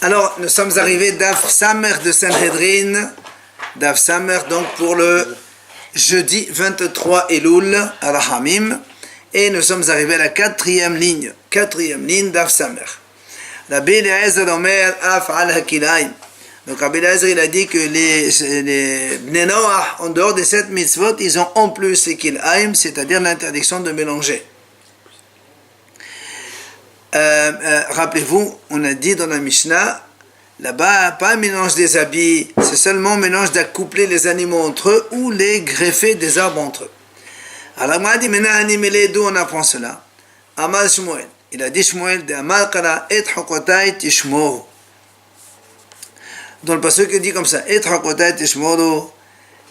Alors, nous sommes arrivés d'Af Samer de Sanhedrin, d'Af Samer, donc pour le jeudi 23 Elul, à Rahamim, et nous sommes arrivés à la quatrième ligne d'Af Samer. Rabbi Eliezer Omer Af al Hakilaim. Donc Rabbi Eliezer, il a dit que les Bnei Noach, en dehors des 7 mitzvot, ils ont en plus les Kilaim, c'est-à-dire l'interdiction de mélanger. Rappelez-vous, on a dit dans la Mishnah, là-bas, pas un mélange des habits, c'est seulement un mélange d'accoupler les animaux entre eux ou les greffer des arbres entre eux. Alors, on a dit, d'où on apprend cela? Amal Shmuel. Il a dit Shmuel, de Amal Kara, et Hakotai Tishmoru. Dans le passage, il dit comme ça, et Hakotai Tishmoru,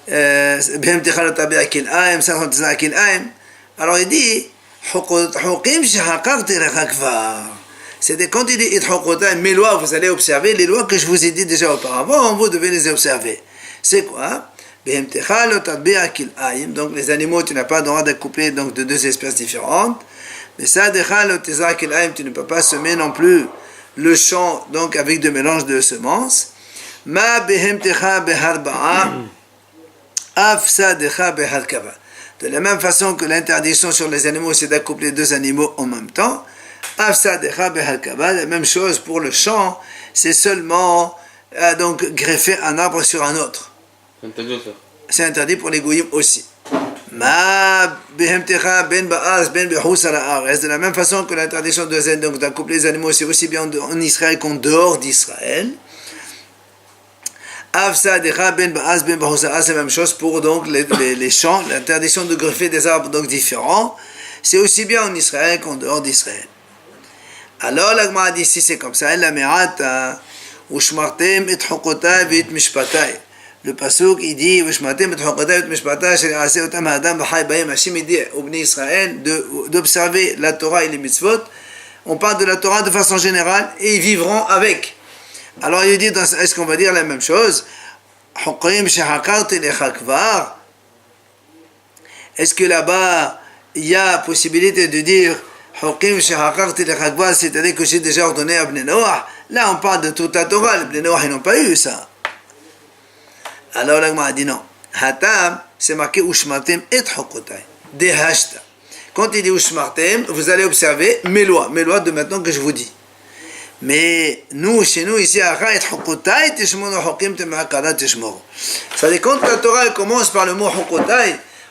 Bhem Tichalotabi Akil Aim, Sachot Akil Aim. Alors, il dit, c'était quand il dit mes lois, vous allez observer les lois que je vous ai dit déjà auparavant, vous devez les observer. C'est quoi? Donc les animaux, tu n'as pas le droit d'accoupler donc de deux espèces différentes. Mais ça, tu ne peux pas semer non plus le champ donc avec de mélange de semences. De la même façon que l'interdiction sur les animaux, c'est d'accoupler deux animaux en même temps, la même chose pour le champ, c'est seulement donc greffer un arbre sur un autre. C'est interdit pour les goyim aussi. De la même façon que l'interdiction d'accoupler les animaux, c'est aussi bien en Israël qu'en dehors d'Israël. C'est la même chose pour donc les champs, l'interdiction de greffer des arbres donc différents, c'est aussi bien en Israël qu'en dehors d'Israël. Alors la Gemara dit ici c'est comme ça, le pasuk il dit Hashim il dit au Bnei Israël d'observer la Torah et les mitzvot. On parle de la Torah de façon générale et ils vivront avec. Alors il dit, est-ce qu'on va dire la même chose? Est-ce que là-bas, il y a possibilité de dire c'est-à-dire que j'ai déjà ordonné à Bnei Noach? Là, on parle de toute la Torah, les Bnei Noach, ils n'ont pas eu ça. Alors, la Gemara dit non. Hatam, c'est marqué Ushmartem et Chokotai. Dehashta. Quand il dit Ushmartem, vous allez observer mes lois de maintenant que je vous dis. Mais nous, chez nous, ici, c'est-à-dire quand la Torah elle commence par le mot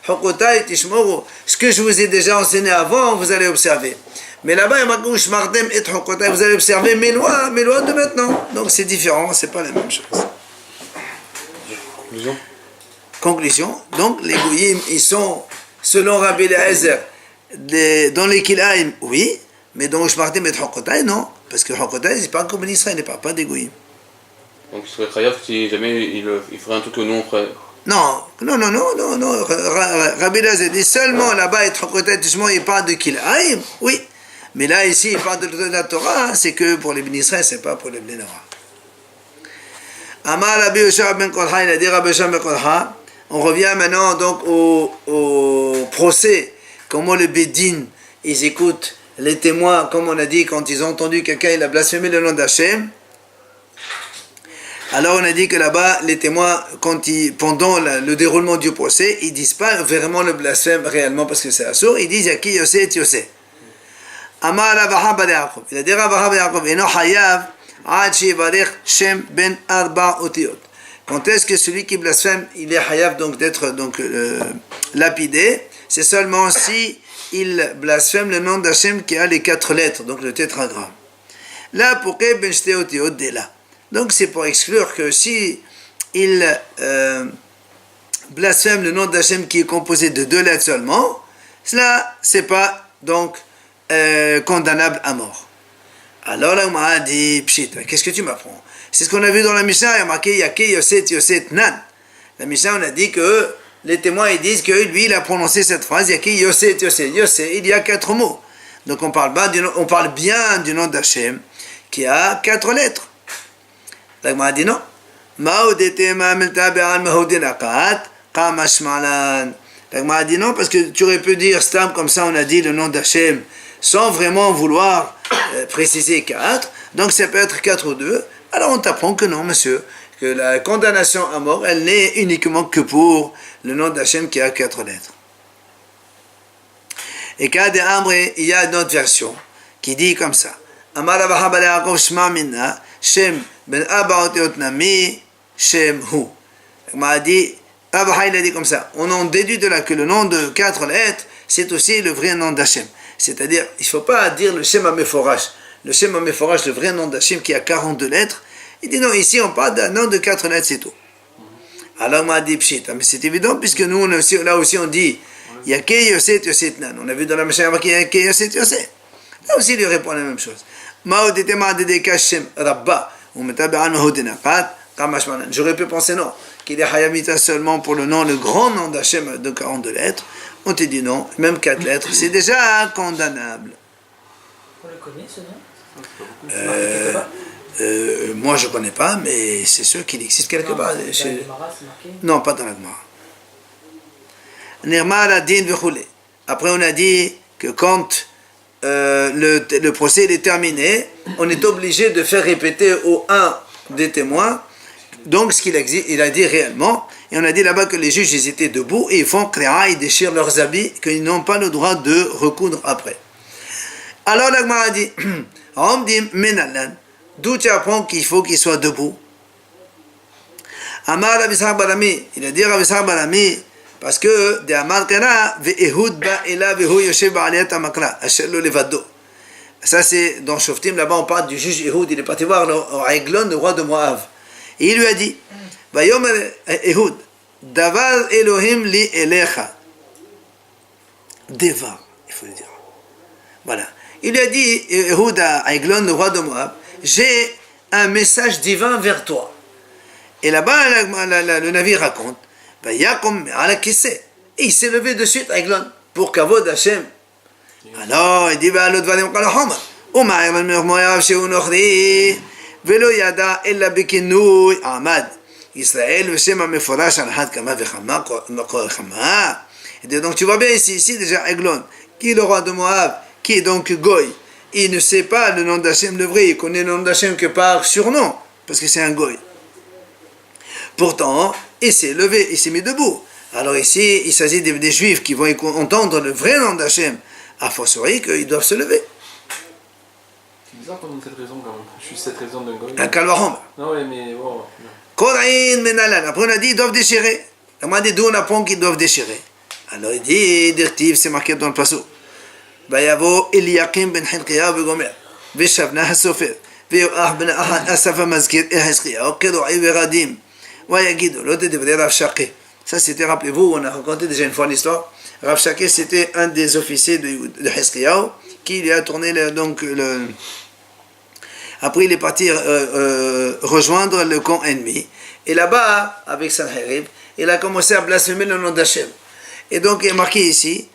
Hokotai, Tishmoru, ce que je vous ai déjà enseigné avant, vous allez observer. Mais là-bas, il y a marqué Ushmartem et Hokotai, vous allez observer mes lois de maintenant. Donc c'est différent, c'est pas la même chose. Conclusion. Donc les goyim, ils sont, selon Rabbi Eliezer, dans les Kilaim, oui, mais dans Ushmartem et Hokotai, non. Parce que Hokotai, c'est pas comme en Israël, il ne parle pas des goyim. Donc il serait chayav si jamais il ferait un truc que nous on ferait. Non. Rabbi Eliezer dit seulement là-bas, et Hokotai, il parle de Kilaim, oui. Mais là, ici, il parle de la Torah, c'est que pour les Bnei Israël, c'est pas pour les Bnei Noach. Amar Rabbi Yoshua ben Kolha, il a dit Rabbi Yoshua ben Kolha. On revient maintenant donc au procès. Comment le Bédin, ils écoutent les témoins, comme on a dit, quand ils ont entendu quelqu'un, il a blasphémé le nom d'Hachem. Alors on a dit que là-bas, les témoins, pendant le déroulement du procès, ils disent pas vraiment le blasphème réellement parce que c'est assourd, ils disent Yaki Yosé et Yosé. Amar Ravaha ben Yaakov. Il a dit Ravaha ben Yaakov, Eno Hayav, Ad Shivarech Shem ben Arba Otiyot. Quand est-ce que celui qui blasphème, il est Hayav donc d'être lapidé? C'est seulement si il blasphème le nom d'Hachem qui a les 4 lettres, donc le tétragramme. Là, pour que ben Shteotiyot de là. Donc c'est pour exclure que si il blasphème le nom d'Hachem qui est composé de 2 lettres seulement, cela c'est pas donc condamnable à mort. Alors là on m'a dit pshit, qu'est-ce que tu m'apprends? C'est ce qu'on a vu dans la Mishnah, il y a marqué Yake Yoset Yoset Nan. La Mishnah on a dit que les témoins ils disent que lui il a prononcé cette phrase Yake Yoset Yoset Yoset, il y a 4 mots. Donc on parle bien du nom d'Hachem qui a 4 lettres. La Gemara dit non. La Gemara dit non parce que tu aurais pu dire stam comme ça on a dit le nom d'Hachem sans vraiment vouloir préciser 4. Donc ça peut être 4 ou 2. Alors on t'apprend que non, monsieur, que la condamnation à mort, elle n'est uniquement que pour le nom d'Hachem qui a 4 lettres. Et qu'à des Ambre, il y a une autre version qui dit comme ça. Amar Abaha Bale Yaakov Shema Minna, Shem Ben Abba Oteot Nami, Shem Hu. On m'a dit, Abaha il a dit comme ça. On en déduit de là que le nom de 4 lettres, c'est aussi le vrai nom d'Hachem. C'est-à-dire, il ne faut pas dire le Shem HaMeforash. Le Shem HaMeforash, le vrai nom d'Hachem qui a 42 lettres. Il dit non, ici on parle d'un nom de 4 lettres, c'est tout. Alors on m'a dit Pshit, mais c'est évident puisque nous, là aussi on dit il y a Ke Yoset Yoset Nan. On a vu dans la Mishnah qu'il y a Ke Yoset Yoset. Là aussi il lui répond la même chose. J'aurais pu penser non, qu'il est Hayamita seulement pour le nom, le grand nom d'Hachem de 42 lettres. On te dit non, même 4 lettres, c'est déjà condamnable. On le connaît ce nom? Moi je ne connais pas, mais c'est sûr qu'il existe quelque part. Dans la Gemara, c'est marqué? Non, pas dans la Gemara. Nirma la din v'choulé. Après on a dit que quand le procès est terminé, on est obligé de faire répéter au un des témoins donc ce qu'il a dit réellement. Et on a dit là-bas que les juges ils étaient debout et ils font créa, ils déchirent leurs habits, qu'ils n'ont pas le droit de recoudre après. Alors la Gemara a dit d'où tu apprends qu'il faut qu'il soit debout? Amar Rabbi Ishaq Barami, il a dit Rabbi Ishaq Barami, parce que de Amar Kara ve'ehud ba'ela ve'hu yoshev ba'aliyat ha'makra asher lo levado. Ça c'est dans Shoftim, là-bas on parle du juge Ehud, il est parti voir Eglon, le roi de Moab. Et il lui a dit Vayomer Ehud, davar Elohim li elecha. Devar, il faut le dire. Voilà. Il lui a dit, Ehud à Eglon, le roi de Moab, j'ai un message divin vers toi. Et là-bas, le navire raconte, Vayakom ala kissé. Et il s'est levé de suite à Eglon pour Kavod Hashem. Alors, il dit, l'autre va dire, Omar ben Moab, chez Unochri, Velo Yada, Ella Bekinouy, Ahmad, Israël, Veshem Ameforash, Al-Had, Kama Vechama, Makor Chama. Il dit, donc tu vois bien ici déjà Eglon, qui est le roi de Moab, qui est donc Goy. Il ne sait pas le nom d'Hachem le vrai, il connaît le nom d'Hachem que par surnom, parce que c'est un Goy. Pourtant, il s'est levé, il s'est mis debout. Alors ici, il s'agit des Juifs qui vont entendre le vrai nom d'Hachem, a fortiori qu'ils doivent se lever. C'est bizarre qu'on ait cette raison quand même. Je suis cette raison d'un Goy. Un Kalvahom. Non, ouais, mais wow. Koraïn Menalan. Après, on a dit ils doivent déchirer. On a dit d'où on apprend qu'ils doivent déchirer. Alors il dit, directive, c'est marqué dans le passo. Bayavo Eliakim ben Hilkiah Begomer. Veshavna Hasofer. Veyoach ben Asafa Mazkir Eheskia. Okedoai Veradim. Wayagido. L'autre devrait Rav Shakeh. Ça c'était, rappelez-vous, on a raconté déjà une fois l'histoire. Rav Shakeh c'était un des officiers de Heskiah qui lui a tourné après il est parti rejoindre le camp ennemi. Et là-bas, avec Sanherib, il a commencé à blasphémer le nom d'Hachem. Et donc il est marqué ici,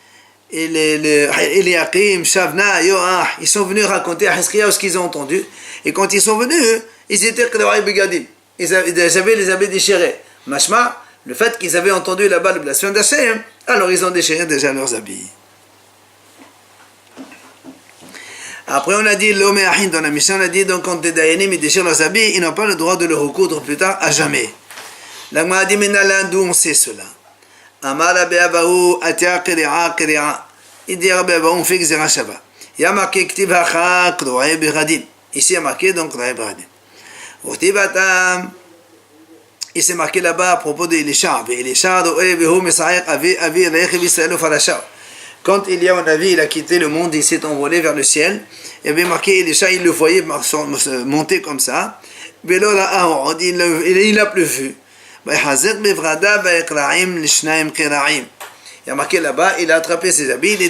Eliakim, Shavna, Yoach, ils sont venus raconter à Heskiah ce qu'ils ont entendu. Et quand ils sont venus, ils étaient Begadim. Ils avaient les habits déchirés. Mashma, le fait qu'ils avaient entendu là-bas le blasphème d'Hachem, alors ils ont déchiré déjà leurs habits. Après on a dit, l'homme ahin dans la mission, on a dit, donc quand des dayanim ils déchirent leurs habits, ils n'ont pas le droit de le recoudre plus tard à jamais. L'agma a dit, mais d'où on sait cela? Amar Rabbi Abahu, atia qiri'a qiri'a. Il dit, Rabbi Abahu, on fait xera shava. Il y a marqué, ktiv hacha, kro'e beradim. Ici il y a marqué, donc, kro'e beradim. Urtibatam. Il s'est marqué là-bas à propos de Elisha. Quand il y a un avis, il a quitté le monde, il s'est envolé vers le ciel. Il y avait marqué Elisha, il le voyait monter comme ça. Il n'a plus vu. Il y a marqué là-bas, il a attrapé ses habits, il est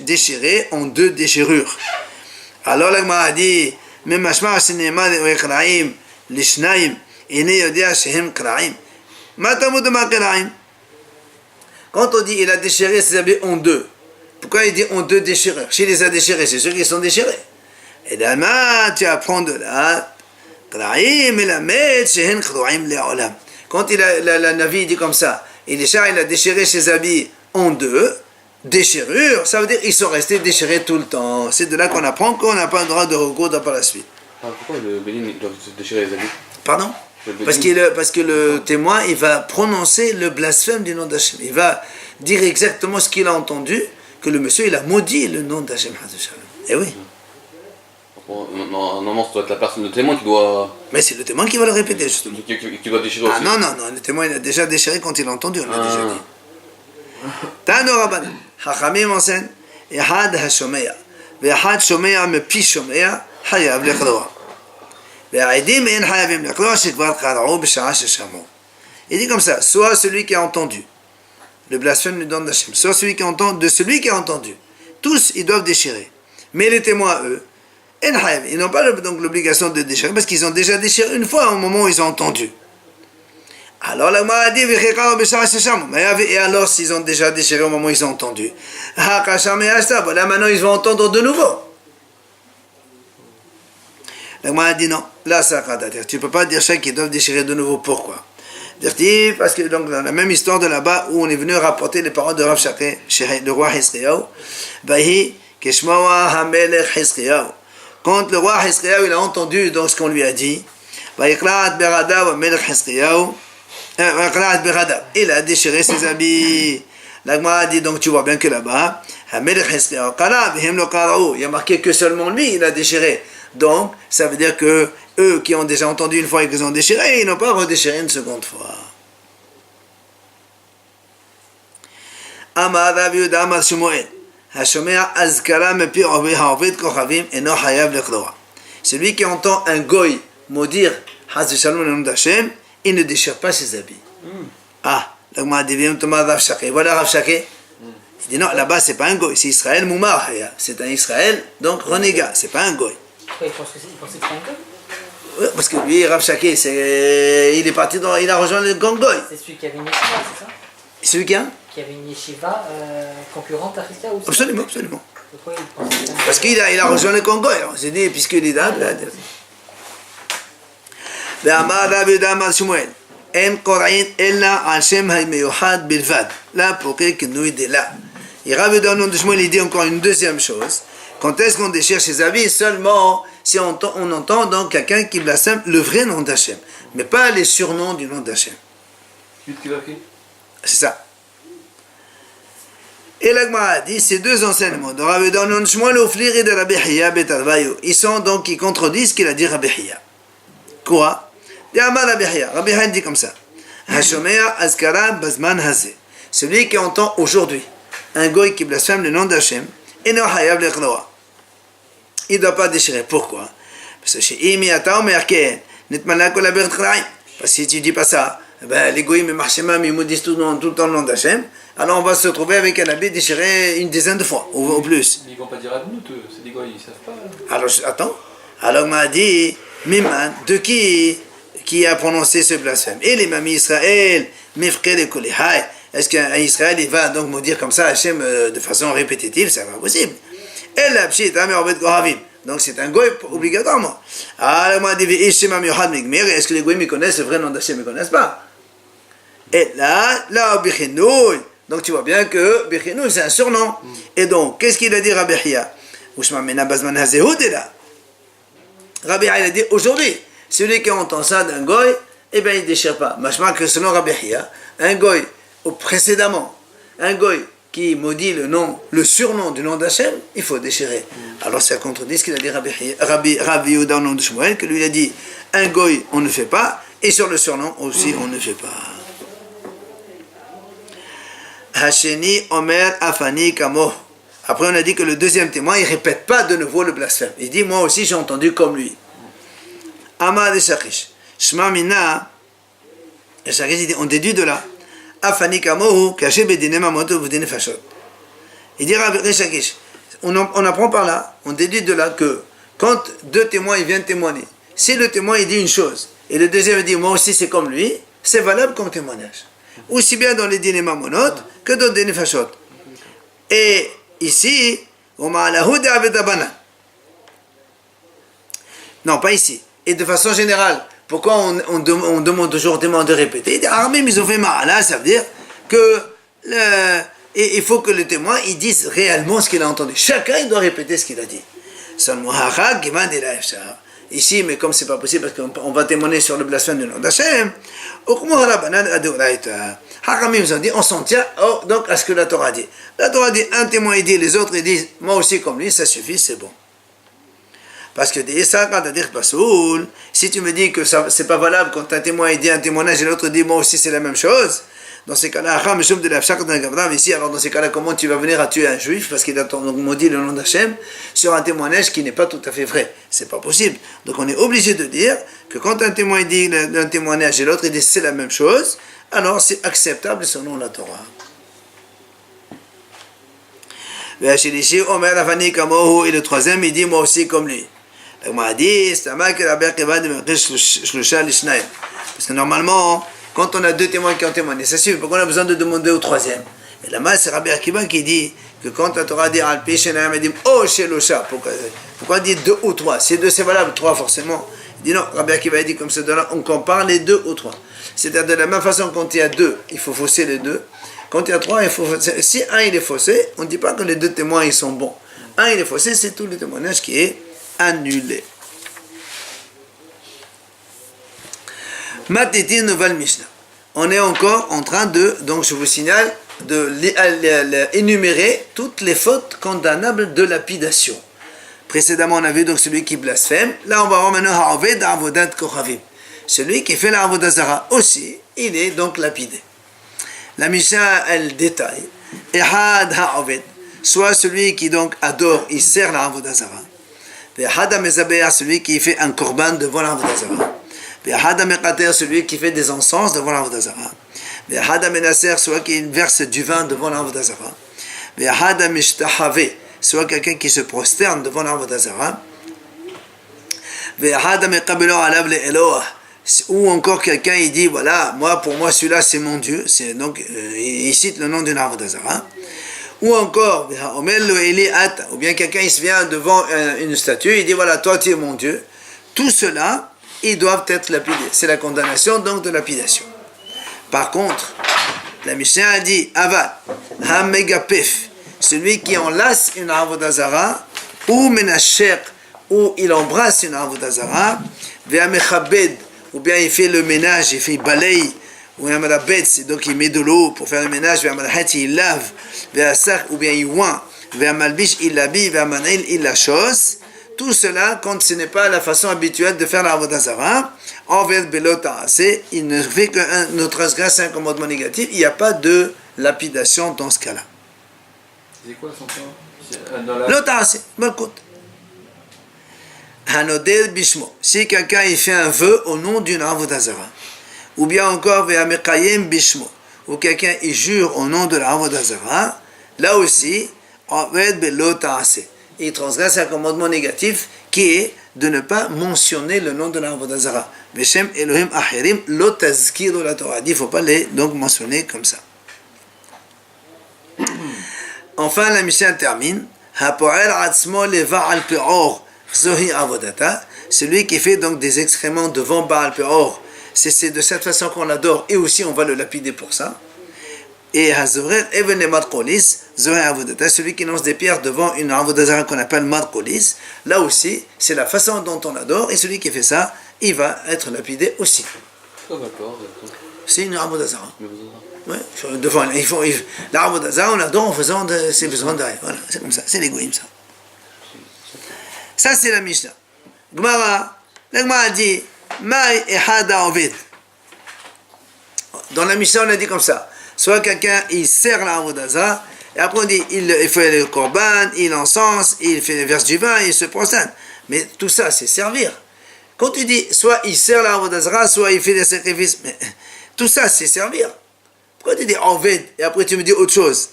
déchiré en 2 déchirures. Alors la Gemara a dit, même mashma sinema ekraim lishnaim. Quand on dit il a déchiré ses habits en 2, pourquoi il dit en 2 déchirures? S'il les a déchirés, c'est sûr qu'ils sont déchirés. Et là, tu apprends de là, quand la Navi dit comme ça, il a déchiré ses habits en 2 déchirures, ça veut dire qu'ils sont restés déchirés tout le temps. C'est de là qu'on apprend qu'on n'a pas le droit de recoudre par la suite. Ah, pourquoi le Bénin il doit se déchirer les habits? Pardon? Parce que le témoin, il va prononcer le blasphème du nom d'Hachem. Il va dire exactement ce qu'il a entendu, que le monsieur, il a maudit le nom d'Hachem. Eh oui. Normalement, ça doit être la personne, le témoin qui doit... Mais c'est le témoin qui va le répéter, justement. Qui doit déchirer aussi. Ah non, le témoin, il a déjà déchiré quand il a entendu, on l'a déjà dit. Tano Rabbanan, Hachamim enseignent, Ehad HaShomea, Ve'ehad Shomea mepi Shomea, Hayav Lechloa. Ve'a'idim en Hayavim Lechloa, Shekvar Kara'u B'Shara Sheshamu. Il dit comme ça, soit celui qui a entendu le blasphème du nom d'Hachem, soit celui qui entend de celui qui a entendu. Tous, ils doivent déchirer. Mais les témoins, eux, ils n'ont pas donc l'obligation de déchirer parce qu'ils ont déjà déchiré une fois au moment où ils ont entendu. Alors la Gemara dit et alors s'ils ont déjà déchiré au moment où ils ont entendu, là maintenant ils vont entendre de nouveau. La Gemara dit non, là ça tu ne peux pas dire qu'ils doivent déchirer de nouveau. Pourquoi? Parce que donc dans la même histoire de là-bas où on est venu rapporter les paroles de Rav Shakeh, le roi Hiskiyahu, Bahi Keshmawa Hamelech Hiskiyahu. Quand le roi Hiskiyahu il a entendu donc ce qu'on lui a dit, il a déchiré ses habits. La Gemara dit donc tu vois bien que là-bas, il y a marqué que seulement lui il a déchiré. Donc ça veut dire que eux qui ont déjà entendu une fois et qu'ils ont déchiré, ils n'ont pas redéchiré une seconde fois. Amar Rav Yehuda Amar Shmuel. Celui qui entend un goy maudire Haz Shalom le nom d'Hachem, il ne déchire pas ses habits. Ah, la Gemara dit viens Thomas Rav Shakeh. Voilà Rav Shakeh. Il dit non, là-bas c'est pas un goy, c'est Israël Moumar. C'est un Israël, donc renégat, c'est pas un goy. Il pensait que c'était un goy. Oui, parce que lui, Rav Shakeh, il est parti dans, il a rejoint le gang goy. C'est celui qui avait une yeshiva, c'est ça? Celui qui a? Qui avait une yeshiva concurrente à Hiskiyahu aussi. Absolument, absolument. Pourquoi il pensait que c'était un goy? Parce qu'il a rejoint le Congo, on s'est dit, puisqu'il est là, là, pour quelques nuits de là. Et Rav Yehuda nom de Shmuel, il dit encore une deuxième chose. Quand est-ce qu'on déchire ses habits? Seulement si on entend donc quelqu'un qui blasphème le vrai nom d'Hachem, mais pas les surnoms du nom d'Hachem. C'est ça. Et la Gemara dit ces deux enseignements de Rav Yehuda nom de Shmuel et de Rabbi Hiya bet Arvayu, ils sont donc qui contredisent ce qu'il a dit Rabbi Hiya. Quoi? Rabbi Hiya dit comme ça. Hashomea azkara bazman hazeh. Celui qui entend aujourd'hui un goy qui blasphème le nom d'Hachem, et non hayav lechloa. Il ne doit pas déchirer. Pourquoi? Parce que chez Imi Ata Omer Ken, Nitmana Kolaber Tchraim. Parce que si tu ne dis pas ça, ben, les goyim et marchemam, ils maudissent tout le temps le nom d'Hachem, alors on va se retrouver avec un habit déchiré une dizaine de fois, ou plus. Mais ils ne vont pas dire à nous, c'est des goyim, ils ne savent pas. Alors, attends. Alors, on m'a dit, Miman, de qui a prononcé ce blasphème? Et les mamies Israël, Mifke de Kolihai. Est-ce qu'un Israël, il va donc maudire comme ça Hachem de façon répétitive? C'est pas possible. Et la pchit, donc c'est un goy obligatoirement. Alors, moi, est-ce que les goyim connaissent le vrai nom d'Hachem? Ils ne connaissent pas. Et là, Bichinouï. Donc tu vois bien que Bichinouï, c'est un surnom. Et donc, qu'est-ce qu'il a dit Rabbi Hiya? Rabbi Hiya, il a dit aujourd'hui, celui qui entend ça d'un goy, eh bien il ne déchire pas. Machma que selon Rabbi Hiya, un goy, précédemment, un goy qui maudit le surnom du nom d'Hachem, il faut déchirer. Alors ça contredit ce qu'il a dit Rabbi Yehuda au nom de Shmuel, que lui il a dit un goy on ne fait pas, et sur le surnom aussi on ne fait pas. Hasheni Omer Afani Kamo. Après on a dit que le deuxième témoin il ne répète pas de nouveau le blasphème. Il dit moi aussi j'ai entendu comme lui. Amar de Shakish. Shma Mina. Et Shakish dit on déduit de là. Afani Kamohu, caché Bedine Mamoto, Bedine Fashot. Il dit Rabbi Shakish, on apprend par là, on déduit de là que quand deux témoins ils viennent témoigner, si le témoin il dit une chose et le deuxième dit moi aussi c'est comme lui, c'est valable comme témoignage. Aussi bien dans les dîners Mamonot que dans les dîners Fashot. Et ici, on m'a la Houda avec Abana. Non, pas ici. Et de façon générale, pourquoi on demande toujours de répéter? Ah, même ils ont fait mal. Là, ça veut dire que il faut que le témoin il dise réellement ce qu'il a entendu. Chacun il doit répéter ce qu'il a dit. ici, mais comme c'est pas possible parce qu'on va témoigner sur le blasphème du nom d'Hachem, Hakamim nous ont dit, on s'en tient donc à ce que la Torah dit. La Torah dit, un témoin il dit, les autres ils disent, moi aussi comme lui, ça suffit, c'est bon. Parce que si tu me dis que ça c'est pas valable quand un témoin il dit un témoignage et l'autre dit moi aussi c'est la même chose, dans ces cas-là, ici, alors dans ces cas-là, comment tu vas venir à tuer un juif parce qu'il a maudit le nom d'Hachem sur un témoignage qui n'est pas tout à fait vrai? C'est pas possible. Donc on est obligé de dire que quand un témoin dit un témoignage et l'autre il dit c'est la même chose, alors c'est acceptable selon la Torah. Et le troisième il dit moi aussi comme lui. Parce que normalement, quand on a deux témoins qui ont témoigné, ça suffit, pourquoi on a besoin de demander au troisième? Et là-bas, c'est Rabbi Akiva qui dit que quand la Torah dit Al Pishenayam, il dit Oh Shelosha, pourquoi on dit deux ou trois? Si deux c'est valable, trois forcément. Il dit non, Rabbi Akiva dit comme ça, on compare les deux ou trois. C'est-à-dire de la même façon, quand il y a deux, il faut fausser les deux. Quand il y a trois, il faut fausser. Si un il est faussé, on ne dit pas que les deux témoins ils sont bons. Un il est faussé, c'est tout le témoignage qui est annulé. Matiti nouvelle Mishnah. On est encore en train de, donc je vous signale, énumérer toutes les fautes condamnables de lapidation. Précédemment, on a vu donc celui qui blasphème. Là, on va voir maintenant Ha'aved Avodat Kochavim. Celui qui fait la Avodah Zara aussi, il est donc lapidé. La Mishnah, elle détaille. Ehad Ha'aved, soit celui qui donc adore, il sert la Avodah Zara. Ehad HaMezabeah, celui qui fait un korban devant la Avodah Zara. Ehad HaMeqater, celui qui fait des encens devant la Avodah Zara. Ehad HaMenasser, soit qui verse du vin devant la Avodah Zara. Ehad HaMishtahave, soit quelqu'un qui se prosterne devant la Avodah Zara. Ehad HaMeqabelo alav le'eloah, ou encore quelqu'un il dit voilà, pour moi celui-là c'est mon Dieu, c'est donc il cite le nom d'une Avodah Zara. Ou encore ou bien quelqu'un il se vient devant une statue, il dit voilà, toi tu es mon Dieu. Tout cela, ils doivent être lapidés. C'est la condamnation donc de lapidation. Par contre, la Mishnah a dit Aval, Hamegapef, celui qui enlace une Avodah Zara, ou Menasher, ou il embrasse une Avodah Zara, Ve'amechabed, ou bien il fait le ménage, il fait balaye, ou Ve'amalabed, donc il met de l'eau pour faire le ménage, Ve'amalachet, il lave, Ve'asach, ou bien il oint, Ve'amalbish, il l'habille, Ve'amanil, il la chose. Tout cela, quand ce n'est pas la façon habituelle de faire la Avodah Zara, envers Belota, il ne fait qu'une transgression, un commandement négatif, il n'y a pas de lapidation dans ce cas-là. C'est quoi son point? L'ota, c'est Malkout. Hanodel Bishmo. Si quelqu'un il fait un vœu au nom d'une Avodah Zara, ou bien encore Ve'amekayem Bishmo, ou quelqu'un il jure au nom de la Avodah Zara, là aussi, envers Belota, il transgresse un commandement négatif qui est de ne pas mentionner le nom de la Avodah Zara. Beshem Elohim Achirim lo tazkiru la Torah. Il ne faut pas les donc mentionner comme ça. Enfin, la Mishnah termine. Hapoel atzmo leva al peor zohi avodata. Celui qui fait donc des excréments devant Baal Peor. C'est de cette façon qu'on l'adore et aussi on va le lapider pour ça. Et Hazorer Even Markolis, Zoé Avodata, celui qui lance des pierres devant une Avodah Zara qu'on appelle Markolis, là aussi, c'est la façon dont on adore, et celui qui fait ça, il va être lapidé aussi. D'accord. C'est une Avodah Zara. Ouais, devant, la Avodah Zara, on adore en faisant ses besoins d'arrêt. Voilà, c'est comme ça, c'est l'égoïsme ça. Ça, c'est la Mishnah. Gemara, la Gemara dit, Maï Ehada Ovid. Dans la Mishnah, on a dit comme ça. Soit quelqu'un, il sert la Avodah Zara, et après on dit, il fait le korban, il encense, il fait le verse du vin, il se prosterne. Mais tout ça, c'est servir. Quand tu dis, soit il sert la Avodah Zara, soit il fait des sacrifices, mais tout ça, c'est servir. Pourquoi tu dis Oved, et après tu me dis autre chose?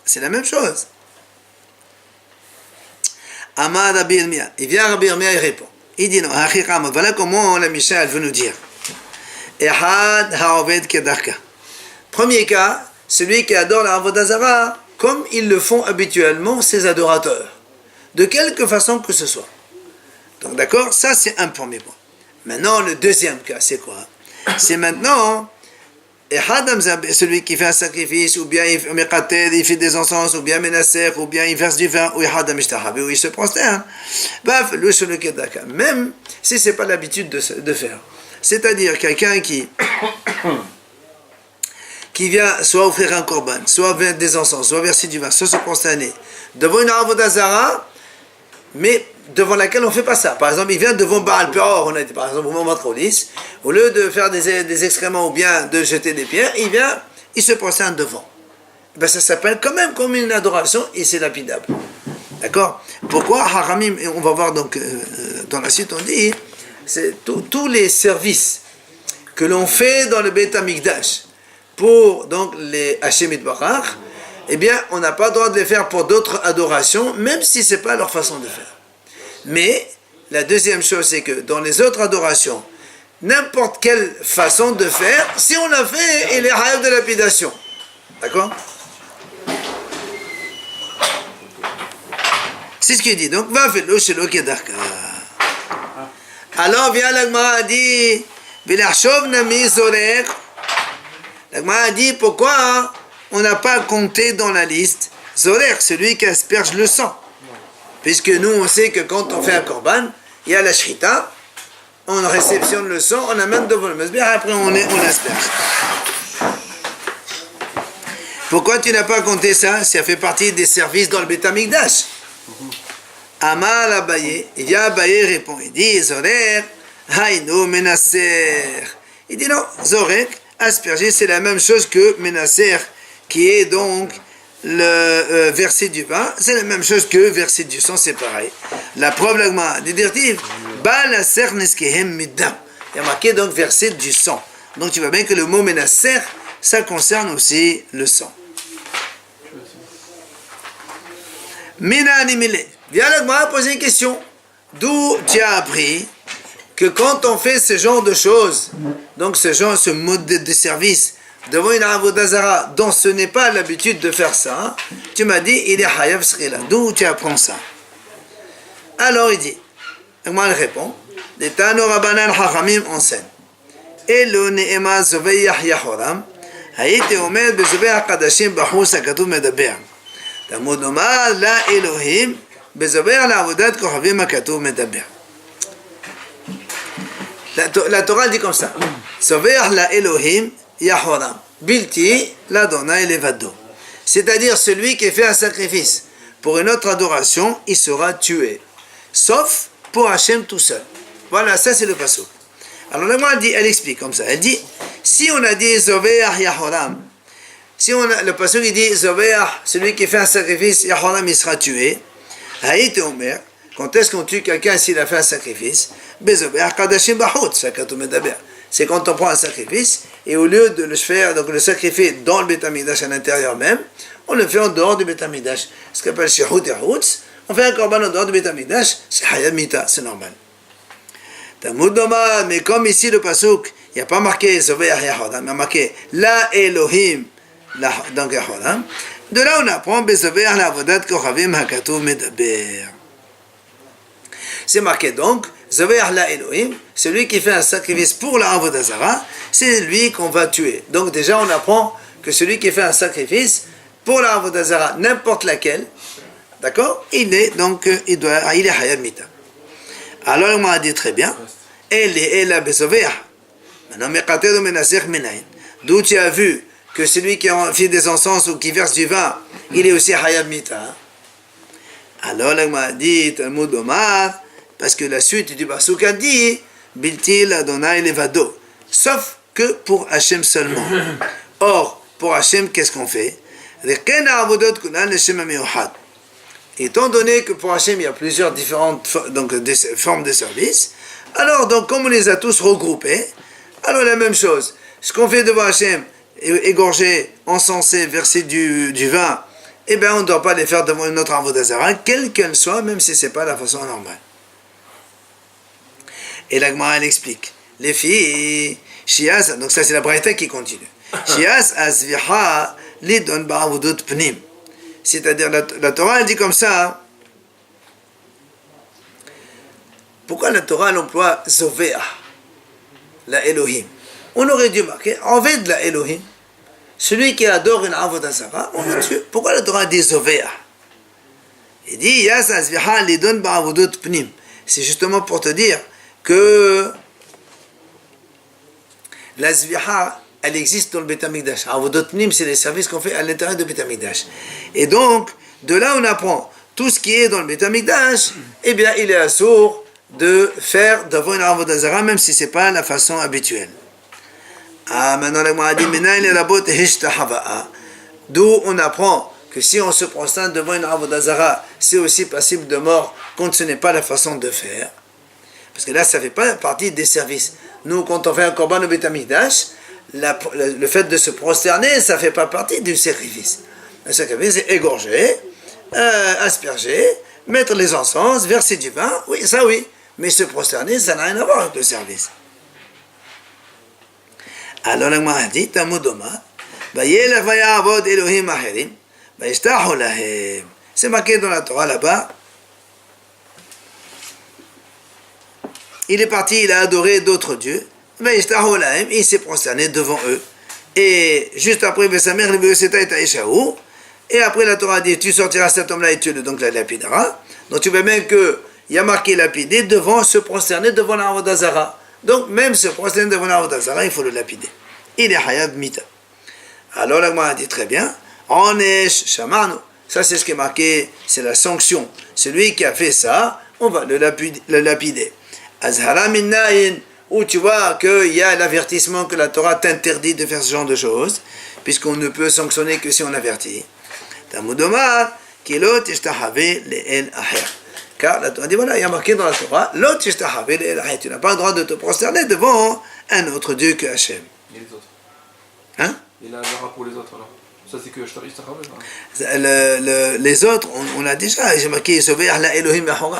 C'est la même chose. Amad Rabbi Yirmiyah. Il vient Rabbi Yirmiyah, il répond. Il dit non, voilà comment la Mishnah, elle veut nous dire. Ehad ha'oved kedarka. Premier cas, celui qui adore la Avodah Zara, comme ils le font habituellement ses adorateurs, de quelque façon que ce soit. Donc d'accord, ça c'est un premier point. Maintenant, le deuxième cas, c'est quoi? C'est maintenant, Et Hadam, celui qui fait un sacrifice, ou bien il fait des encens, ou bien Menasser, ou bien il verse du vin, ou il se prosterne. Même si ce n'est pas l'habitude de faire. C'est-à-dire quelqu'un qui vient soit offrir un korban, soit faire des encens, soit verser du vin, soit se prosterner devant une avodah zara, mais devant laquelle on ne fait pas ça. Par exemple, il vient devant Baal Peor, on a dit par exemple au moment Matrolis, au lieu de faire des excréments ou bien de jeter des pierres, il se prosterne devant. Ben, ça s'appelle quand même comme une adoration et c'est lapidable. D'accord? Pourquoi Haramim, on va voir donc dans la suite, on dit, c'est tous les services que l'on fait dans le Beit HaMikdash pour donc les Hashem Yitbarach, eh bien, on n'a pas le droit de les faire pour d'autres adorations, même si ce n'est pas leur façon de faire. Mais la deuxième chose, c'est que dans les autres adorations, n'importe quelle façon de faire, si on l'a fait, il est rêve de lapidation. D'accord? C'est ce qu'il dit. Donc, va faire le shelo kedarka. Alors vient l'Agmara dit, Vilachov nami zorer. L'Agmara dit pourquoi on n'a pas compté dans la liste zorer, celui qui asperge le sang. Puisque nous, on sait que quand on fait un korban, il y a la shrita, on réceptionne le sang, on amène devant le mesbih, après on asperge. Pourquoi tu n'as pas compté ça? Ça fait partie des services dans le Beit HaMikdash. Amal Abaye, il y a Abaye répond, il dit Zorek, Haïno Menasser. Il dit non, Zorek, asperger, c'est la même chose que Menasser, qui est donc le verset du vin, c'est la même chose que verset du sang, c'est pareil. La preuve, l'agma, des directives, Balaser Neskehem Middam. Il y a marqué donc verset du sang. Donc tu vois bien que le mot Menasser, ça concerne aussi le sang. Mina Animile. Viens l'agma poser une question. D'où tu as appris que quand on fait ce genre de choses, donc ce mode de service, devant une avodah zara dont ce n'est pas l'habitude de faire ça, tu m'as dit, il est hayav srila. D'où tu apprends ça? Alors il dit, moi il répond, les Tano Rabbanan Hachamim enseignent. Elo ne'ema zoveyah yahoram, hayite omer bezoveyah kadashim bahus hakatuv medaber. Talmud omar la Elohim, bezoveyah la avodat kohavim hakatuv medaber. La Torah dit comme ça, zoveyah la Elohim, Yahoram, Bilti, l'Adonai Levado. C'est-à-dire celui qui fait un sacrifice pour une autre adoration, il sera tué. Sauf pour Hachem tout seul. Voilà, ça c'est le pasuk. Alors la Gemara dit, elle explique comme ça. Elle dit, si on a dit Zoveach Yahoram, si on a, le pasuk il dit Zoveach, celui qui fait un sacrifice, Yahoram il sera tué. Haït Omer, quand est-ce qu'on tue quelqu'un s'il a fait un sacrifice? Bezoveach Kadashim Bahut, Shakatou Medaber. C'est quand on prend un sacrifice, et au lieu de le faire, donc le sacrifier dans le Beit HaMikdash à l'intérieur même, on le fait en dehors du Beit HaMikdash. Ce qu'on appelle Shehut et Hutz, on fait un korban en dehors du Beit HaMikdash, c'est Hayat Mita, c'est normal. Talmud Omar, mais comme ici le pasuk, il n'y a pas marqué Zoveach Yahodam, il y a marqué La Elohim, donc Yahodam. De là on apprend Bezoveach la Avodat Kochavim Hakatuv Medaber. C'est marqué donc Zoveach la Elohim, celui qui fait un sacrifice pour la avodah zara, c'est lui qu'on va tuer. Donc déjà on apprend que celui qui fait un sacrifice pour la avodah zara, n'importe laquelle, d'accord, il est hayab mita. Alors il m'a dit très bien, d'où tu as vu que celui qui fait des encens ou qui verse du vin, il est aussi hayab mita. Alors il m'a dit Talmud Omar, parce que la suite du pasuk a dit Bilti l'Adonai Levado, sauf que pour Hachem seulement. Or, pour Hachem, qu'est-ce qu'on fait? Étant donné que pour Hachem, il y a plusieurs différentes formes de service, alors, donc, comme on les a tous regroupés, alors la même chose. Ce qu'on fait devant Hachem, égorger, encenser, verser du vin, eh bien, on ne doit pas les faire devant une autre avodah zara, quelle qu'elle soit, même si ce n'est pas la façon normale. Et la Gemara elle explique. Les filles, Shias, donc ça c'est la braïta qui continue. Shias asviha lidon ba'avudut pnim. C'est-à-dire la Torah elle dit comme ça. Pourquoi la Torah elle emploie Zoveah, la Elohim? on aurait dû marquer Oved la Elohim. Celui qui adore une avodah zara, on le tue. Pourquoi la Torah dit Zovéa? Il dit Yas azviha lidon ba'avodot pnim. C'est justement pour te dire que la zviha, elle existe dans le Beit HaMikdash. Avodot pnim, c'est les services qu'on fait à l'intérieur du Beit HaMikdash. Et donc, de là on apprend tout ce qui est dans le Beit HaMikdash, eh bien il est assourd de faire d'avoir une avodah zara, même si ce n'est pas la façon habituelle. Ah, maintenant la Gemara dit d'où on apprend que si on se prosterne devant une avodah zara, c'est aussi passible de mort quand ce n'est pas la façon de faire. Parce que là, ça ne fait pas partie des services. Nous, quand on fait un korban au Beit HaMikdash, le fait de se prosterner, ça ne fait pas partie du sacrifice. Le sacrifice, c'est égorger, asperger, mettre les encens, verser du vin, oui, ça oui. Mais se prosterner, ça n'a rien à voir avec le service. Alors, la Gemara dit, Tamudoma, c'est marqué dans la Torah là-bas. Il est parti, il a adoré d'autres dieux. Il s'est prosterné devant eux. Et juste après, et après la Torah dit, tu sortiras cet homme-là et tu le donc la lapidera. Donc tu vois bien qu'il y a marqué lapidé devant, se prosterner devant la avodah zara. Donc même se prosterner devant la avodah zara, il faut le lapider. Il est hayab mita. Alors la Gemara dit très bien, Onesh shamanu. Ça c'est ce qui est marqué, c'est la sanction. Celui qui a fait ça, on va le lapider. Azhara minnain, où tu vois qu'il y a l'avertissement que la Torah t'interdit de faire ce genre de choses, puisqu'on ne peut sanctionner que si on avertit. Tamudomar, kilot ishtahave le'el aher. Car la Torah dit voilà, il y a marqué dans la Torah, lot ishtahave le'el aher. Tu n'as pas le droit de te prosterner devant un autre Dieu que Hachem. Et les autres. Hein? Et la Zara pour les autres alors. Ça c'est que je t'arrive les autres, on l'a déjà, j'ai marqué Zovéa la Elohim Yahora.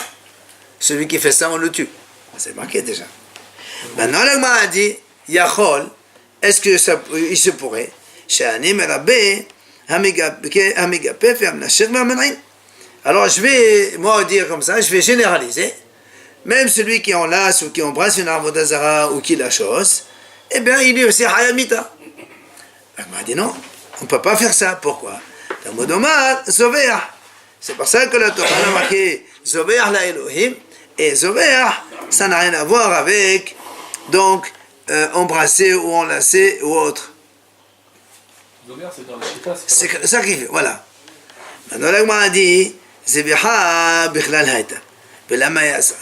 Celui qui fait ça, on le tue. C'est marqué déjà. Maintenant, la Gemara a dit, Yachol, est-ce que ça, il se pourrait, alors je vais, moi, dire comme ça, je vais généraliser, même celui qui enlace ou qui embrasse une avodah zara ou qui la chose, eh bien, il est aussi hayamita. La Gemara a dit non, on ne peut pas faire ça. Pourquoi? C'est pour ça que la Torah a marqué Zovéa la Elohim, et Zovéa, ça n'a rien à voir avec, donc, embrasser ou enlacer ou autre. Zovéa, c'est dans la chita. C'est sacrifié, voilà. Maintenant, la Gemara a dit, Zebiha bichlal hayta, belama yasa.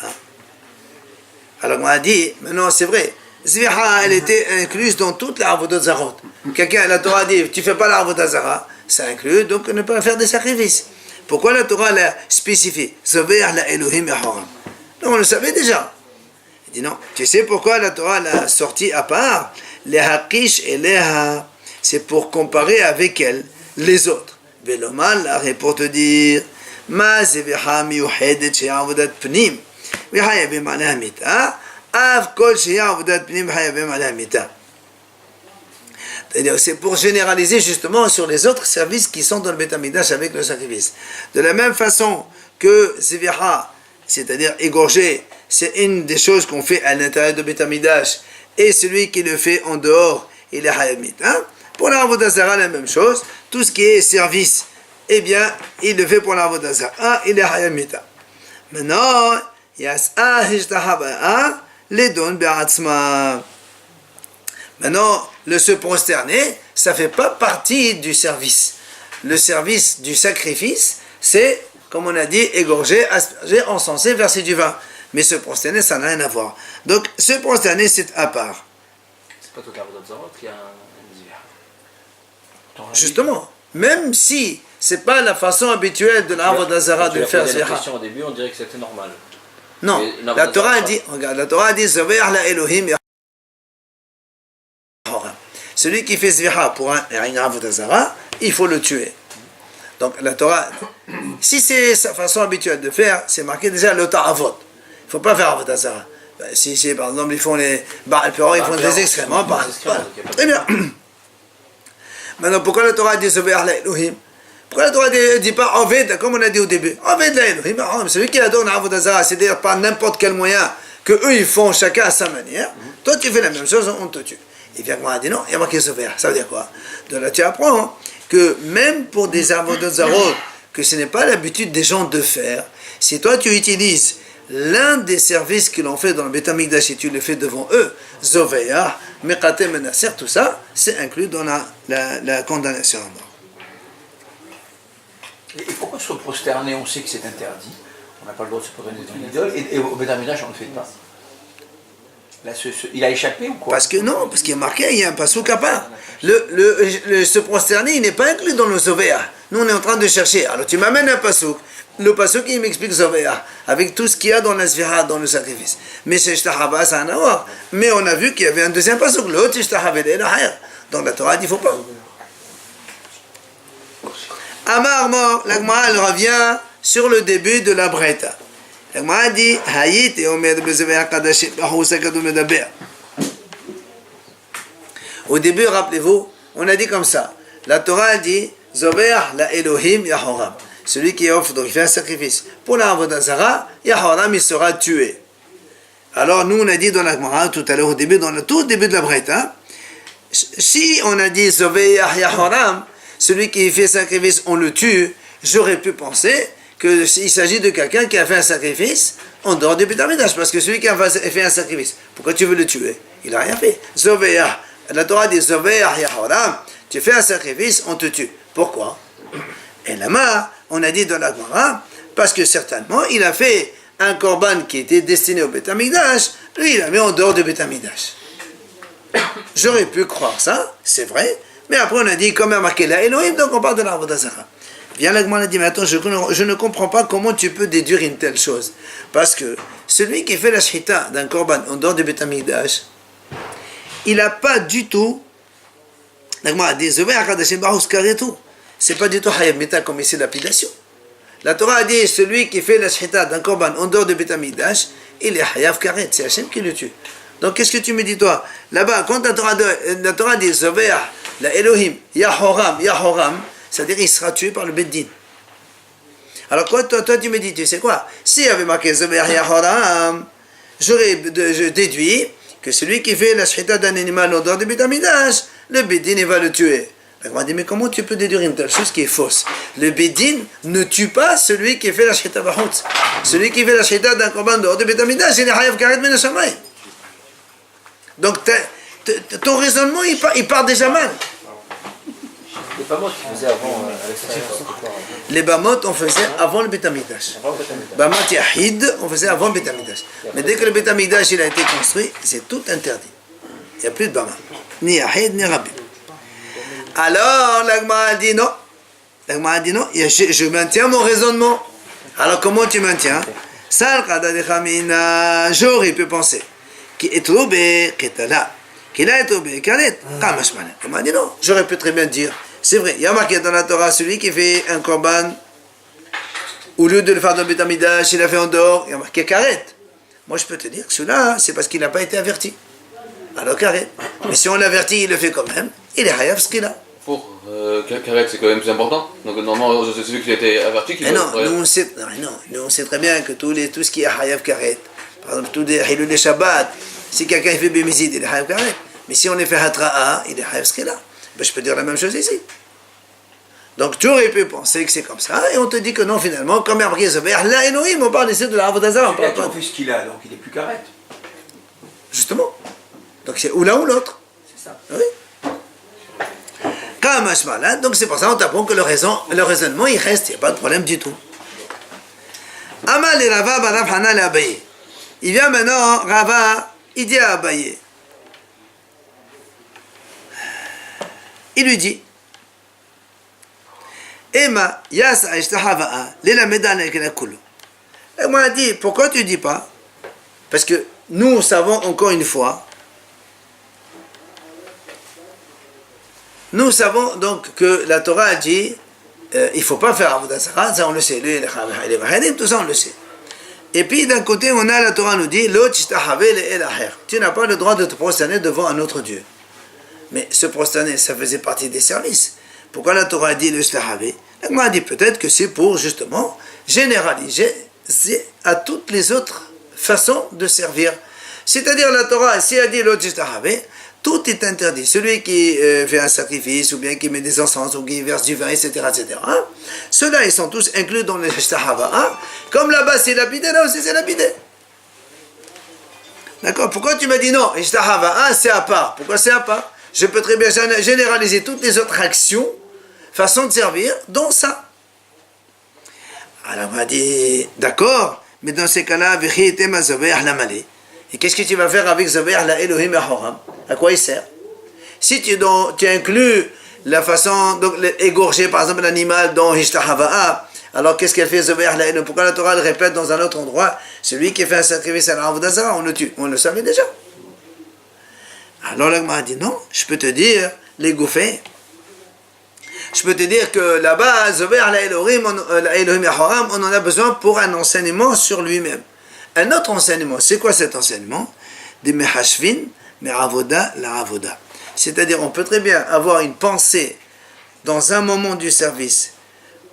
Alors, la Gemara a dit, maintenant, c'est vrai, Zebiha, elle était incluse dans toute la avodah zarot. Quelqu'un, la Torah a dit, tu ne fais pas la avodah zara, ça inclut, donc ne pas faire des sacrifices. Pourquoi la Torah l'a spécifié? Zovéa la Elohim Yahoram. Non, on le savait déjà. Il dit non. Tu sais pourquoi la Torah l'a sorti à part? Les hakish et les ha. C'est pour comparer avec elle les autres. Veloman là, pour te dire ma zeveha miyuhedet she'avodat pnim v'hayavim aleh mita av kol she'avodat pnim v'hayavim aleh mita. C'est pour généraliser justement sur les autres services qui sont dans le Beit HaMikdash avec le sacrifice. De la même façon que zeveha, c'est-à-dire égorger, c'est une des choses qu'on fait à l'intérieur de Beit HaMikdash, et celui qui le fait en dehors, il est hayamit. Pour la avodah zara, la même chose, tout ce qui est service, eh bien, il le fait pour la avodah zara, il est hayamit. Maintenant, yas'ah hishtahaba ledon be'atzma. Maintenant, le se prosterner, ça ne fait pas partie du service. Le service du sacrifice, c'est, comme on a dit, égorger, asperger, encenser, verser du vin. Mais se prosterner, ça n'a rien à voir. Donc, se prosterner, c'est à part. C'est pas toute la avodah zarot qui a un zivir. Justement, même si c'est pas la façon habituelle de la avodah zara de faire la zera. question au début, on dirait que c'était normal. Non, Mais la Torah a dit, regarde, la Torah a dit, Zovéa la Elohim. Celui qui fait zviha pour une avodah zara, il faut le tuer. Donc la Torah, si c'est sa façon habituelle de faire, c'est marqué déjà le ta'avot. Il ne faut pas faire avodah zara. Si c'est par exemple, ils font les Baal Peor, ils font des excréments. Voilà. Très bien. Maintenant, pourquoi la Torah dit Zovéa la Elohim? Pourquoi la Torah ne dit pas Oved, comme on a dit au début? Oved la Elohim, celui qui adore une avodah zara, c'est-à-dire par n'importe quel moyen que eux ils font chacun à sa manière. Toi tu fais la même chose, on te tue. Et bien, on a dit non, il y a marqué Zovéa. Ça veut dire quoi? Donc là, tu apprends que même pour des avodatzarot, que ce n'est pas l'habitude des gens de faire, si toi tu utilises l'un des services que l'on fait dans le Beth Amikdash et tu le fais devant eux, Zovéa, Mekate Menasser, tout ça, c'est inclus dans la condamnation à mort. Et pourquoi se prosterner, on sait que c'est interdit, on n'a pas le droit de se prosterner devant une idole, et au Beth Amikdash on ne le fait pas? Là, il a échappé ou quoi? Parce que non, parce qu'il y a marqué, il y a un pasouk à part. Se prosterner, il n'est pas inclus dans le Zovéa. Nous, on est en train de chercher. Alors, tu m'amènes un pasouk. Le pasouk, il m'explique Zovéa, avec tout ce qu'il y a dans la Zvira, dans le sacrifice. Mais c'est Shtahaba, ça n'a rien à voir. Mais on a vu qu'il y avait un deuxième pasouk. L'autre, Shtahaba, dans la Torah, il ne faut pas. Amar mort, la Gemara, elle revient sur le début de la Breta. La Gemara dit, Hayit et Omer de Zovéa Kadashim, Bahoussakadou Medaber. Au début, rappelez-vous, on a dit comme ça. La Torah dit, Zovéa la Elohim Yahoram. Celui qui offre, donc il fait un sacrifice. Pour la Avodah Zara, Yahoram, il sera tué. Alors nous, on a dit dans la Gemara, tout à l'heure, au début, dans le tout début de la Breta, si on a dit Zovéa Yahoram, celui qui fait sacrifice, on le tue, j'aurais pu penser qu'il s'agit de quelqu'un qui a fait un sacrifice en dehors du Beth Amikdash, parce que celui qui a fait un sacrifice, pourquoi tu veux le tuer? Il n'a rien fait. Zovéa, la Torah dit Zovéa Yahoram, tu fais un sacrifice, on te tue. Pourquoi? Et là-bas, on a dit dans la Gemara, parce que certainement, il a fait un korban qui était destiné au Beth Amikdash, lui il l'a mis en dehors du Beth Amikdash. J'aurais pu croire ça, c'est vrai, mais après on a dit, comme il a marqué la Elohim, donc on parle de la Avodah Zara. Bien la Gemara a dit, mais attends, je ne comprends pas comment tu peux déduire une telle chose. Parce que celui qui fait la shchita d'un korban en dehors du Beth Amikdash, il n'a pas du tout, la Gemara a dit, c'est pas du tout Hayab Mita comme ici lapidation. La Torah a dit, celui qui fait la shchita d'un korban en dehors du Beth Amikdash, il est Hayab Karet, c'est Hachem qui le tue. Donc qu'est-ce que tu me dis toi? Là-bas, quand la Torah dit, Zovéa, la Elohim, Yahoram, c'est-à-dire il sera tué par le Beddin. Alors toi tu me dis, tu sais quoi? S'il y avait marqué Zovéa Yahoram, j'aurais déduit que celui qui fait la shchita d'un animal en dehors du Beth Amikdash, le Beddin il va le tuer. On m'a dit, mais comment tu peux déduire une telle chose qui est fausse? Le Beddin ne tue pas celui qui fait la shchita b'chutz. Celui qui fait la shchita d'un korban dehors du Beth Amikdash, il est Hayav Karet min hashamayim. Donc ton raisonnement il part déjà mal. Les Bamot qui faisaient avant à l'extérieur. Les Bamot on faisait avant le Beth Amikdash. Bamot Yahid on faisait avant le Beth Amikdash. Mais dès que le Beth Amikdash il a été construit, c'est tout interdit. Il n'y a plus de Bamot. Ni Yahid ni Rabbi. Alors la Gemara a dit non. La Gemara a dit non, je maintiens mon raisonnement. Alors comment tu maintiens? J'aurais pu penser qu'il est troubé, qu'il a été troubé, il m'a dit non, j'aurais pu très bien dire, c'est vrai, il y a marqué dans la Torah, celui qui fait un korban, au lieu de le faire dans le Beth Amikdash, il a fait en dehors, il y a marqué karet. Moi je peux te dire que celui-là, c'est parce qu'il n'a pas été averti. Alors karet. Mais si on l'avertit, il le fait quand même, il est hayav ce qu'il a. Pour Karet, c'est quand même plus important. Donc normalement, c'est celui qui a été averti qui doit être. Nous on sait très bien que tout ce qui est hayav karet, par exemple, tous les Shabbat, si quelqu'un fait bémizid, il est hayav karet. Mais si on est fait hatra'a, il est hayav ce qu'il a. Ben, je peux dire la même chose ici. Donc tu aurais pu penser que c'est comme ça, et on te dit que non, finalement, comme il y a marqué Zovéa la Elohim, on parle ici de la Avodah Zara. Il a fait ce qu'il a, donc il est plus karet. Justement. Donc c'est ou l'un ou l'autre. C'est ça. Oui. Donc c'est pour ça qu'on t'apprend que le raisonnement il reste, il n'y a pas de problème du tout. Amal et Rava Barav Hana le Abaye. Il vient maintenant, Rava, il dit à Abaye. Il lui dit Ema yasa ishtahava'a lela medana ekena kulu. Et moi il dit pourquoi tu dis pas? Parce que nous savons encore une fois. Nous savons donc que la Torah a dit il ne faut pas faire Avodah Zara, ça on le sait, tout ça on le sait. Et puis d'un côté on a la Torah nous dit tu n'as pas le droit de te prosterner devant un autre Dieu. Mais se prosterner ça faisait partie des services. Pourquoi la Torah a dit le Shlahavé? Elle m'a dit peut-être que c'est pour justement généraliser à toutes les autres façons de servir. C'est-à-dire la Torah si elle dit le Shlahavé, tout est interdit. Celui qui fait un sacrifice, ou bien qui met des encens, ou qui verse du vin, etc., etc. Hein? Ceux-là, ils sont tous inclus dans les ishtahava. Hein? Comme là-bas, c'est lapidé, là aussi, c'est lapidé. D'accord? Pourquoi tu m'as dit non? Ishtahava, c'est à part. Pourquoi c'est à part? Je peux très bien généraliser toutes les autres actions, façon de servir, dont ça. Alors on m'a dit, d'accord, mais dans ces cas-là, et qu'est-ce que tu vas faire avec Zabih la Elohim Haram? À quoi il sert? Si tu inclus la façon d'égorger par exemple l'animal dans Hishtahava'a, alors qu'est-ce qu'elle fait Zabih la Elohim? Pourquoi la Torah le répète dans un autre endroit? Celui qui fait un sacrifice à l'Avodah Zarah, on le tue. On le savait déjà. Alors l'Agma a dit non, je peux te dire, les gouffés. Je peux te dire que là-bas, on en a besoin pour un enseignement sur lui-même. Un autre enseignement, c'est quoi cet enseignement? Des mehashvin, me'avoda, la avoda. C'est-à-dire, on peut très bien avoir une pensée dans un moment du service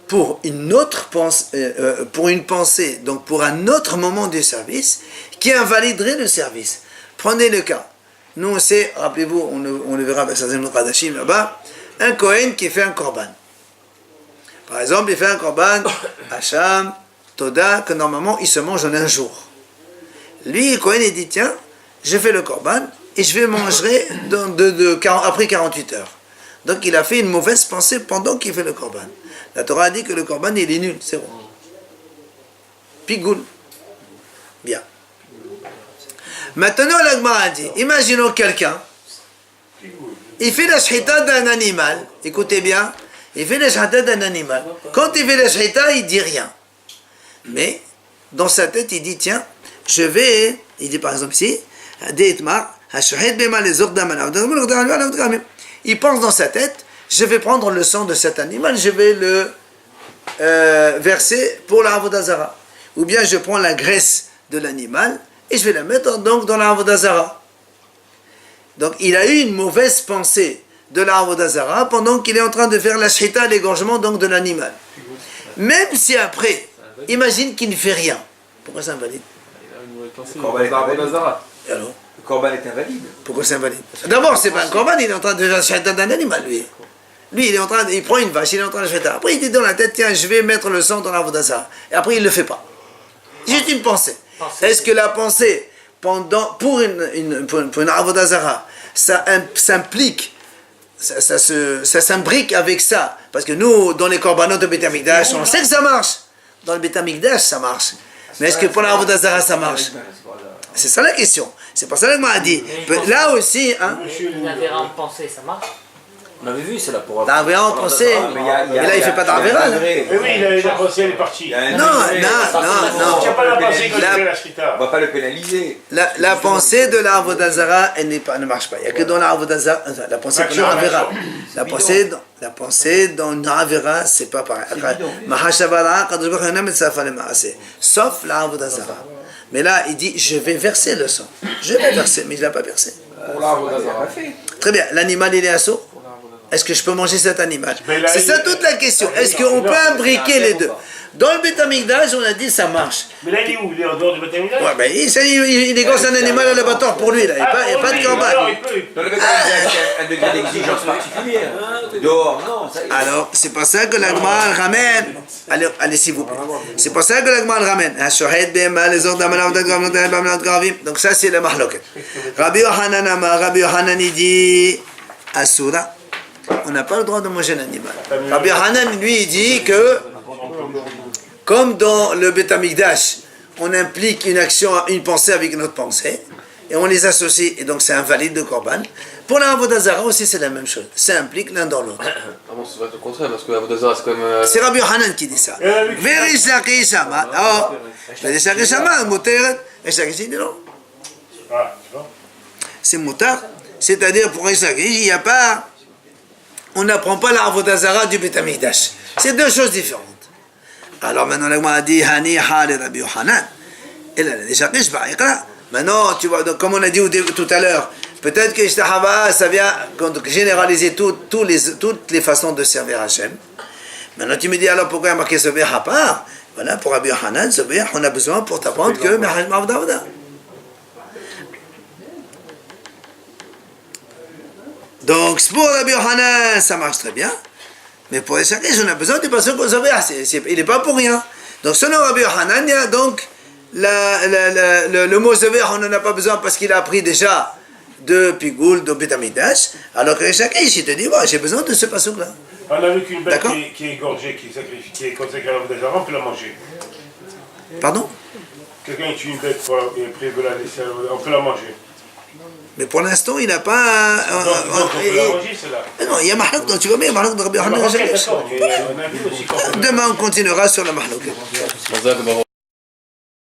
pour une autre pensée, donc pour un autre moment du service, qui invaliderait le service. Prenez le cas. Nous, on sait, rappelez-vous, on le verra avec Sazim Radashim là-bas, un Kohen qui fait un korban. Par exemple, il fait un korban, Hacham, Toda, que normalement il se mange en un jour. Lui, Kohen, il dit tiens, je fais le korban et je vais manger après 48 heures. Donc il a fait une mauvaise pensée pendant qu'il fait le korban. La Torah a dit que le korban il est nul, c'est bon. Pigoul. Bien. Maintenant, l'Agma a dit imaginons quelqu'un. Il fait la shhita d'un animal. Écoutez bien. Il fait la shhita d'un animal. Quand il fait la shhita, il dit rien. Mais, dans sa tête, il dit, tiens, il dit par exemple ici, il pense dans sa tête, je vais prendre le sang de cet animal, je vais le verser pour la Avodah Zarah. Ou bien je prends la graisse de l'animal et je vais la mettre donc dans la Avodah Zarah. Donc il a eu une mauvaise pensée de la Avodah Zarah pendant qu'il est en train de faire la shhita, l'égorgement donc de l'animal. Même si après, imagine qu'il ne fait rien. Pourquoi c'est invalide? Le korban est invalide. Pourquoi c'est invalide? D'abord, c'est pas un korban, il est en train de faire la shhita d'un animal, lui. Lui, il prend une vache, il est en train de la shhita. Après, il dit dans la tête, tiens, je vais mettre le sang dans la Avodah Zarah. Et après, il ne le fait pas. Juste une pensée. Est-ce que la pensée, pour une Avodah Zarah, ça s'implique, ça s'imbrique avec ça? Parce que nous, dans les korbanot de Beit HaMikdash, on sait que ça marche. Dans le Beit HaMikdash, ça marche. Mais est-ce que pour la Avodah Zarah, ça marche? C'est ça la question. C'est pour ça que m'a dit. Là aussi, hein. L'Avera en pensée, ça marche? On avait vu, c'est là pour... L'Avera en pensée. Mais là, il ne fait pas d'Avera. Mais oui, la pensée, elle est partie. Non. Il n'y a pas la pensée quand tu fais la shkita. On ne va pas le pénaliser. La pensée de la Avodah Zarah, elle ne marche pas. Il n'y a que dans la Avodah Zarah, la pensée de la Avera. La pensée dans la Avera, c'est pas pareil. Sauf la Avodah Zarah. Mais là, il dit, je vais verser le sang. Je vais verser, mais je ne l'ai pas versé. Pour la Avodah Zarah. Très bien. L'animal, il est assaut. Est-ce que je peux manger cet animal? C'est ça toute la question. Est-ce qu'on peut imbriquer les deux? Dans le Beit HaMikdash, on a dit ça marche. Mais là, il est où? Il est en dehors du Beit HaMikdash? Ouais, ben, il égorge un animal à l'abattoir pour lui, là. Il n'y a pas de korban. Dans le Beit HaMikdash, un degré d'exigence particulière. Dehors, non. Ça, alors, c'est pour ça que l'Agma ramène. Allez, s'il vous plaît. C'est pour ça que l'Agma ramène. Donc, ça, c'est le mahloket. Rabbi Yohanan, il dit Asura. On n'a pas le droit de manger l'animal. Rabbi Hanan, lui, il dit que, comme dans le Beit HaMikdash, on implique une action, une pensée avec notre pensée, et on les associe, et donc c'est invalide de korban. Pour la Avodah Zarah aussi, c'est la même chose. Ça implique l'un dans l'autre. Ah bon, ça va être le contraire, parce que Avodah Zarah, c'est quand même... C'est Rabbi Hanan qui dit ça. Verishaki Shama. Alors, Verishaki Shama, Moteret, Verishaki dit non. C'est motard. C'est-à-dire, pour Verishaki, il n'y a pas... On n'apprend pas la Avodah Zarah du Beit HaMikdash. C'est deux choses différentes. Alors maintenant, l'Agma a dit Hani Hali Rabbi Yohanan. Et là, maintenant, tu vois, donc, comme on a dit tout à l'heure, peut-être que Ishtahava, ça vient généraliser toutes les façons de servir Hachem. Maintenant, tu me dis alors pourquoi il y a marqué Sobeh à part? Voilà, pour Rabbi Yohanan, Sobeh, on a besoin pour t'apprendre que Mahaj Mavdavda. Donc pour Rabbi Yochanan, ça marche très bien. Mais pour les Shakish, on a besoin du passage au Zaveh. Il n'est pas pour rien. Donc selon Rabbi Yochanan, il y a donc le mot Zaveh, on n'en a pas besoin parce qu'il a appris déjà de Pigoul, de Betamidash. Alors que les Shakish, il te dit, j'ai besoin de ce passage-là. On a vu qu'une bête D'accord. qui est égorgée, qui est consacrée à l'œuvre des Arabes, on peut la manger. Pardon? Quelqu'un tue une bête et après veut la laisser, on peut la manger. Mais pour l'instant, il n'a pas. Donc on peut la manger, celle-là. Non, il y a Mahlouk, donc tu vois bien, il y a Mahlouk de Rabbi Yochanan. D'accord, mais on a vu aussi qu'on peut la Demain, on continuera sur le Mahlouk. Pour ça que,